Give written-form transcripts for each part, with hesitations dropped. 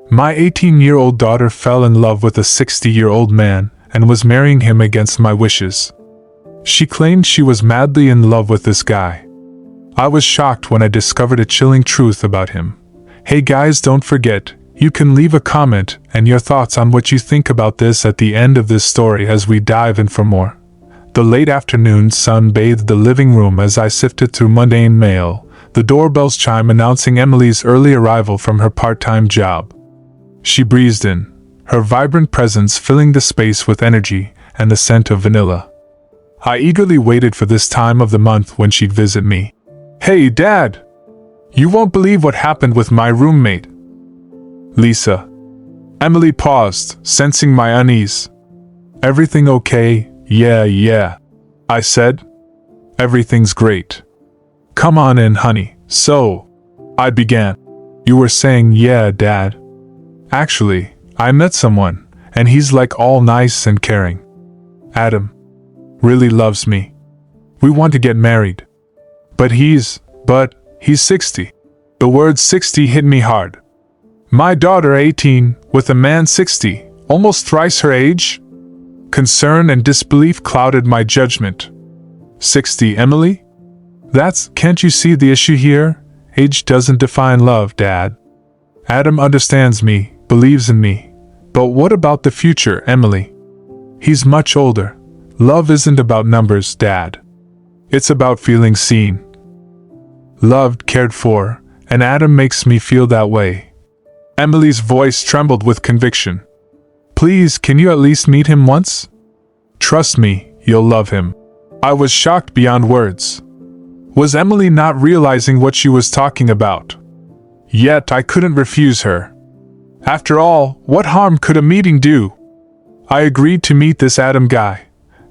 My 18-year-old daughter fell in love with a 60-year-old man and was marrying him against my wishes. She claimed she was madly in love with this guy. I was shocked when I discovered a chilling truth about him. Hey guys, don't forget, you can leave a comment and your thoughts on what you think about this at the end of this story as we dive in for more. The late afternoon sun bathed the living room as I sifted through mundane mail, the doorbell's chime announcing Emily's early arrival from her part-time job. She breezed in, her vibrant presence filling the space with energy and the scent of vanilla. I eagerly waited for this time of the month when she'd visit me. Hey, Dad! You won't believe what happened with my roommate. Lisa. Emily paused, sensing my unease. Everything okay? Yeah, I said. Everything's great. Come on in, honey. So, I began. You were saying, yeah, Dad. Actually, I met someone, and he's like all nice and caring. Adam really loves me. We want to get married. But he's 60. The word 60 hit me hard. My daughter 18, with a man 60, almost thrice her age? Concern and disbelief clouded my judgment. 60, Emily? Can't you see the issue here? Age doesn't define love, Dad. Adam understands me, believes in me. But what about the future, Emily? He's much older. Love isn't about numbers, Dad. It's about feeling seen, loved, cared for, and Adam makes me feel that way. Emily's voice trembled with conviction. Please, can you at least meet him once? Trust me, you'll love him. I was shocked beyond words. Was Emily not realizing what she was talking about? Yet I couldn't refuse her. After all, what harm could a meeting do? I agreed to meet this Adam guy.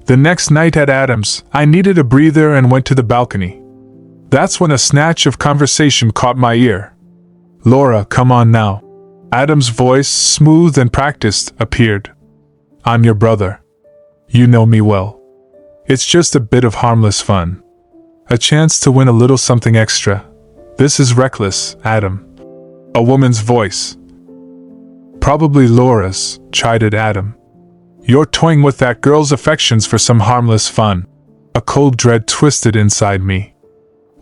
The next night at Adam's, I needed a breather and went to the balcony. That's when a snatch of conversation caught my ear. Laura, come on now. Adam's voice, smooth and practiced, appeared. I'm your brother. You know me well. It's just a bit of harmless fun. A chance to win a little something extra. This is reckless, Adam. A woman's voice. Probably Laura's, chided Adam. You're toying with that girl's affections for some harmless fun. A cold dread twisted inside me.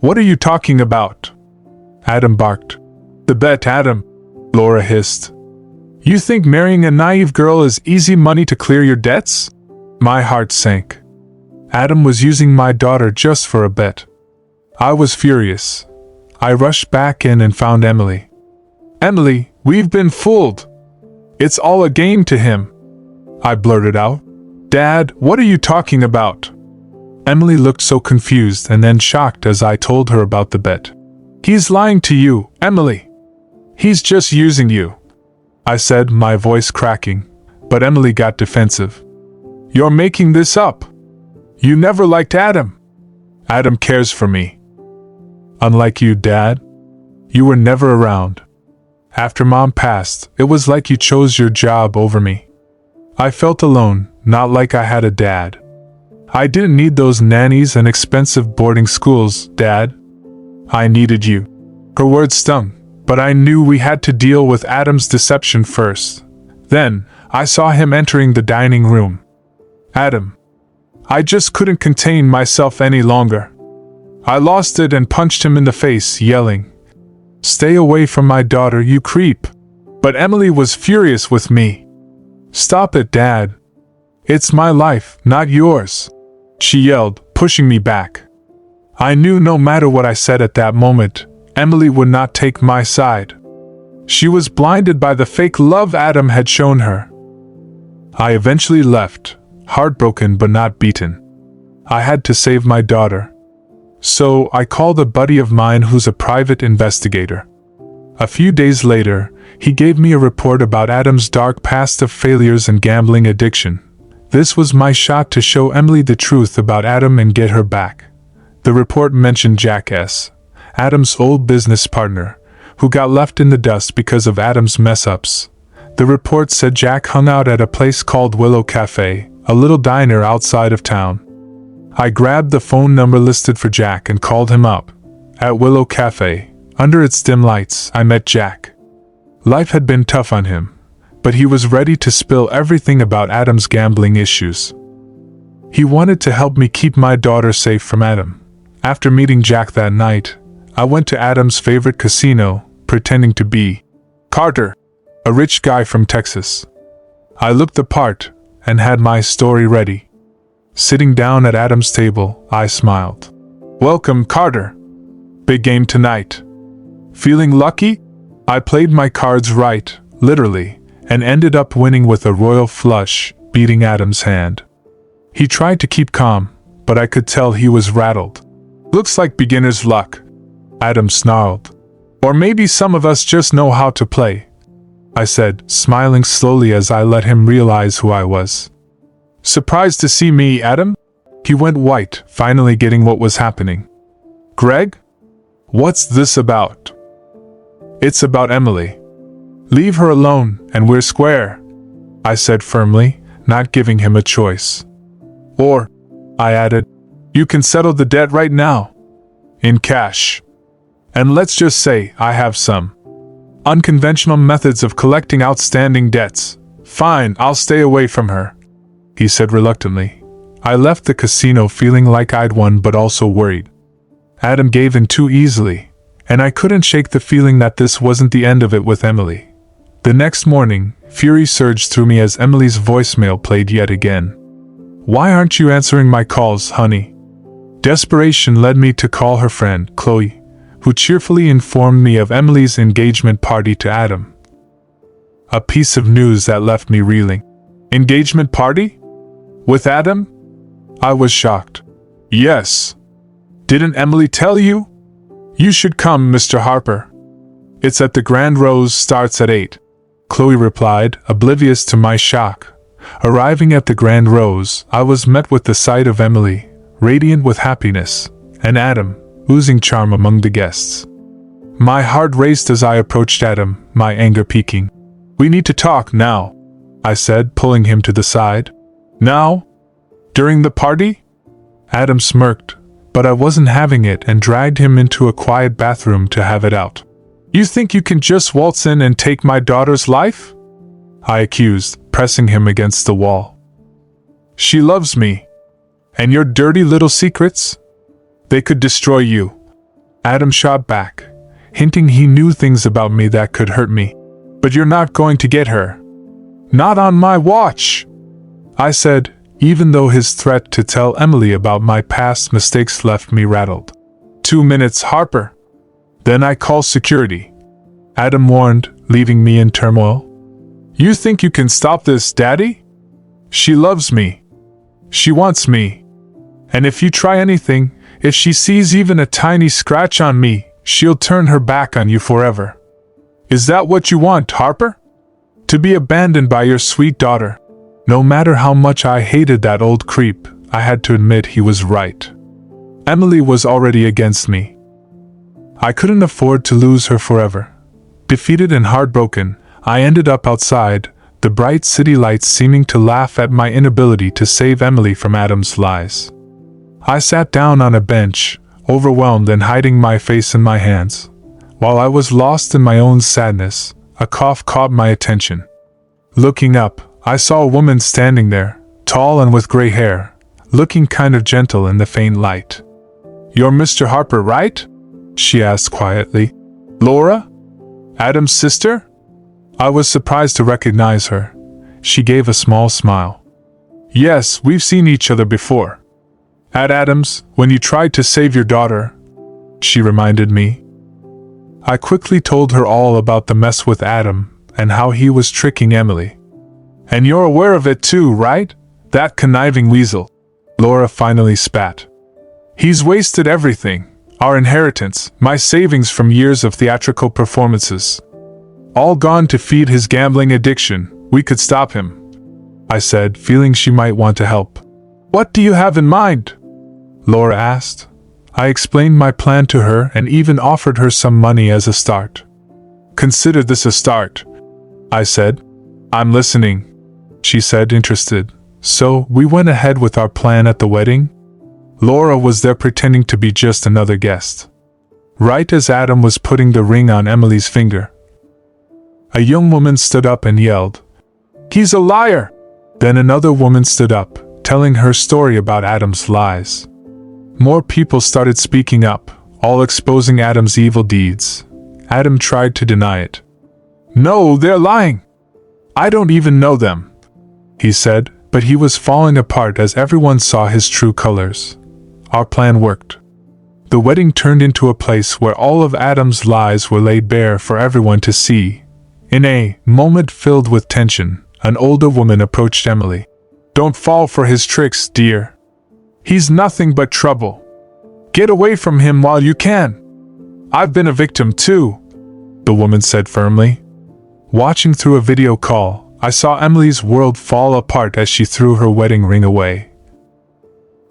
What are you talking about? Adam barked. The bet, Adam, Laura hissed. You think marrying a naive girl is easy money to clear your debts? My heart sank. Adam was using my daughter just for a bet. I was furious. I rushed back in and found Emily. Emily, we've been fooled. It's all a game to him. I blurted out. Dad, what are you talking about? Emily looked so confused and then shocked as I told her about the bet. He's lying to you, Emily. He's just using you, I said, my voice cracking, but Emily got defensive. You're making this up. You never liked Adam. Adam cares for me. Unlike you, Dad. You were never around. After Mom passed, it was like you chose your job over me. I felt alone, not like I had a dad. I didn't need those nannies and expensive boarding schools, Dad. I needed you. Her words stung, but I knew we had to deal with Adam's deception first. Then, I saw him entering the dining room. Adam. I just couldn't contain myself any longer. I lost it and punched him in the face, yelling, Stay away from my daughter, you creep. But Emily was furious with me. Stop it, Dad. It's my life, not yours, she yelled, pushing me back. I knew no matter what I said at that moment, Emily would not take my side. She was blinded by the fake love Adam had shown her. I eventually left, heartbroken but not beaten. I had to save my daughter. So I called a buddy of mine who's a private investigator. A few days later, he gave me a report about Adam's dark past of failures and gambling addiction. This was my shot to show Emily the truth about Adam and get her back. The report mentioned Jack S., Adam's old business partner, who got left in the dust because of Adam's mess-ups. The report said Jack hung out at a place called Willow Cafe, a little diner outside of town. I grabbed the phone number listed for Jack and called him up. At Willow Cafe, under its dim lights, I met Jack. Life had been tough on him, but he was ready to spill everything about Adam's gambling issues. He wanted to help me keep my daughter safe from Adam. After meeting Jack that night, I went to Adam's favorite casino, pretending to be Carter, a rich guy from Texas. I looked the part and had my story ready. Sitting down at Adam's table, I smiled. "Welcome, Carter. Big game tonight. Feeling lucky?" I played my cards right, literally, and ended up winning with a royal flush, beating Adam's hand. He tried to keep calm, but I could tell he was rattled. "Looks like beginner's luck," Adam snarled. "Or maybe some of us just know how to play," I said, smiling slowly as I let him realize who I was. "Surprised to see me, Adam?" He went white, finally getting what was happening. "Greg? What's this about?" "It's about Emily. Leave her alone, and we're square," I said firmly, not giving him a choice. "Or," I added, "you can settle the debt right now. In cash. And let's just say I have some unconventional methods of collecting outstanding debts. Fine, I'll stay away from her," he said reluctantly. I left the casino feeling like I'd won but also worried. Adam gave in too easily, and I couldn't shake the feeling that this wasn't the end of it with Emily. The next morning, fury surged through me as Emily's voicemail played yet again. "Why aren't you answering my calls, honey?" Desperation led me to call her friend, Chloe, who cheerfully informed me of Emily's engagement party to Adam. A piece of news that left me reeling. "Engagement party? With Adam?" I was shocked. "Yes. Didn't Emily tell you? You should come, Mr. Harper. It's at the Grand Rose, starts at 8. Chloe replied, oblivious to my shock. Arriving at the Grand Rose, I was met with the sight of Emily, radiant with happiness, and Adam, oozing charm among the guests. My heart raced as I approached Adam, my anger peaking. "We need to talk now," I said, pulling him to the side. "Now? During the party?" Adam smirked, but I wasn't having it and dragged him into a quiet bathroom to have it out. "You think you can just waltz in and take my daughter's life?" I accused, pressing him against the wall. "She loves me. And your dirty little secrets? They could destroy you." Adam shot back, hinting he knew things about me that could hurt me. "But you're not going to get her. Not on my watch," I said, even though his threat to tell Emily about my past mistakes left me rattled. 2 minutes, Harper. Then I call security," Adam warned, leaving me in turmoil. "You think you can stop this, Daddy? She loves me. She wants me. And if you try anything, if she sees even a tiny scratch on me, she'll turn her back on you forever. Is that what you want, Harper? To be abandoned by your sweet daughter?" No matter how much I hated that old creep, I had to admit he was right. Emily was already against me. I couldn't afford to lose her forever. Defeated and heartbroken, I ended up outside, the bright city lights seeming to laugh at my inability to save Emily from Adam's lies. I sat down on a bench, overwhelmed and hiding my face in my hands. While I was lost in my own sadness, a cough caught my attention. Looking up, I saw a woman standing there, tall and with gray hair, looking kind of gentle in the faint light. "You're Mr. Harper, right?" she asked quietly. "Laura? Adam's sister?" I was surprised to recognize her. She gave a small smile. "Yes, we've seen each other before. At Adam's, when you tried to save your daughter," she reminded me. I quickly told her all about the mess with Adam and how he was tricking Emily. "And you're aware of it too, right? That conniving weasel," Laura finally spat. "He's wasted everything, our inheritance, my savings from years of theatrical performances. All gone to feed his gambling addiction. We could stop him," I said, feeling she might want to help. "What do you have in mind?" Laura asked. I explained my plan to her and even offered her some money as a start. "Consider this a start," I said. "I'm listening," she said, interested. "So, we went ahead with our plan at the wedding?" Laura was there pretending to be just another guest. Right as Adam was putting the ring on Emily's finger, A young woman stood up and yelled, "He's a liar!" Then another woman stood up, telling her story about Adam's lies. More people started speaking up, all exposing Adam's evil deeds. Adam tried to deny it. "No, they're lying. I don't even know them," he said, but he was falling apart as everyone saw his true colors. Our plan worked. The wedding turned into a place where all of Adam's lies were laid bare for everyone to see. In a moment filled with tension, an older woman approached Emily. "Don't fall for his tricks, dear. He's nothing but trouble. Get away from him while you can." "I've been a victim too," the woman said firmly. Watching through a video call, I saw Emily's world fall apart as she threw her wedding ring away.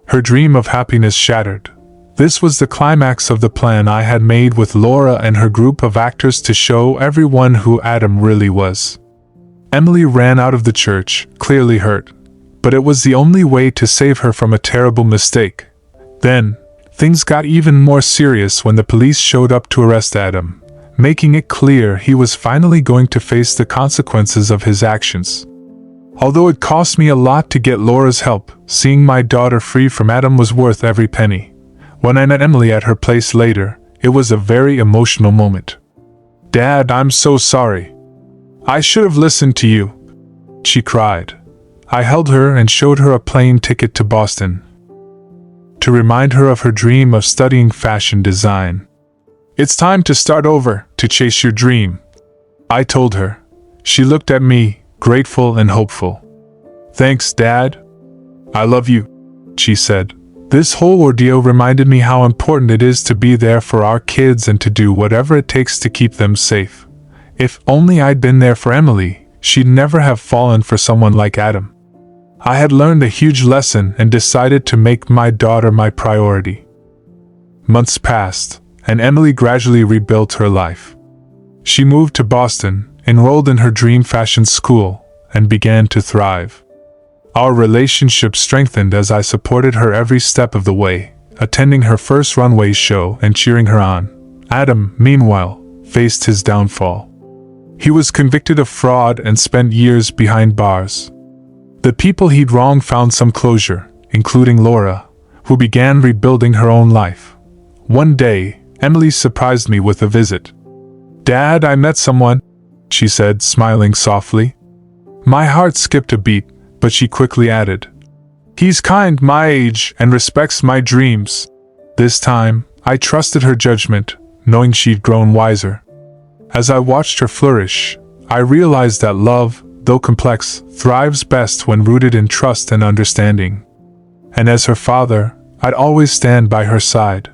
Her dream of happiness shattered. This was the climax of the plan I had made with Laura and her group of actors to show everyone who Adam really was. Emily ran out of the church, clearly hurt, but it was the only way to save her from a terrible mistake. Then, things got even more serious when the police showed up to arrest Adam, making it clear he was finally going to face the consequences of his actions. Although it cost me a lot to get Laura's help, seeing my daughter free from Adam was worth every penny. When I met Emily at her place later, it was a very emotional moment. "Dad, I'm so sorry. I should have listened to you," she cried. I held her and showed her a plane ticket to Boston, to remind her of her dream of studying fashion design. "It's time to start over, to chase your dream," I told her. She looked at me, grateful and hopeful. "Thanks, Dad. I love you," she said. This whole ordeal reminded me how important it is to be there for our kids and to do whatever it takes to keep them safe. If only I'd been there for Emily, she'd never have fallen for someone like Adam. I had learned a huge lesson and decided to make my daughter my priority. Months passed, and Emily gradually rebuilt her life. She moved to Boston, enrolled in her dream fashion school, and began to thrive. Our relationship strengthened as I supported her every step of the way, attending her first runway show and cheering her on. Adam, meanwhile, faced his downfall. He was convicted of fraud and spent years behind bars. The people he'd wronged found some closure, including Laura, who began rebuilding her own life. One day, Emily surprised me with a visit. "Dad, I met someone," she said, smiling softly. My heart skipped a beat, but she quickly added, "He's kind, my age, and respects my dreams." This time, I trusted her judgment, knowing she'd grown wiser. As I watched her flourish, I realized that love, though complex, thrives best when rooted in trust and understanding. And as her father, I'd always stand by her side.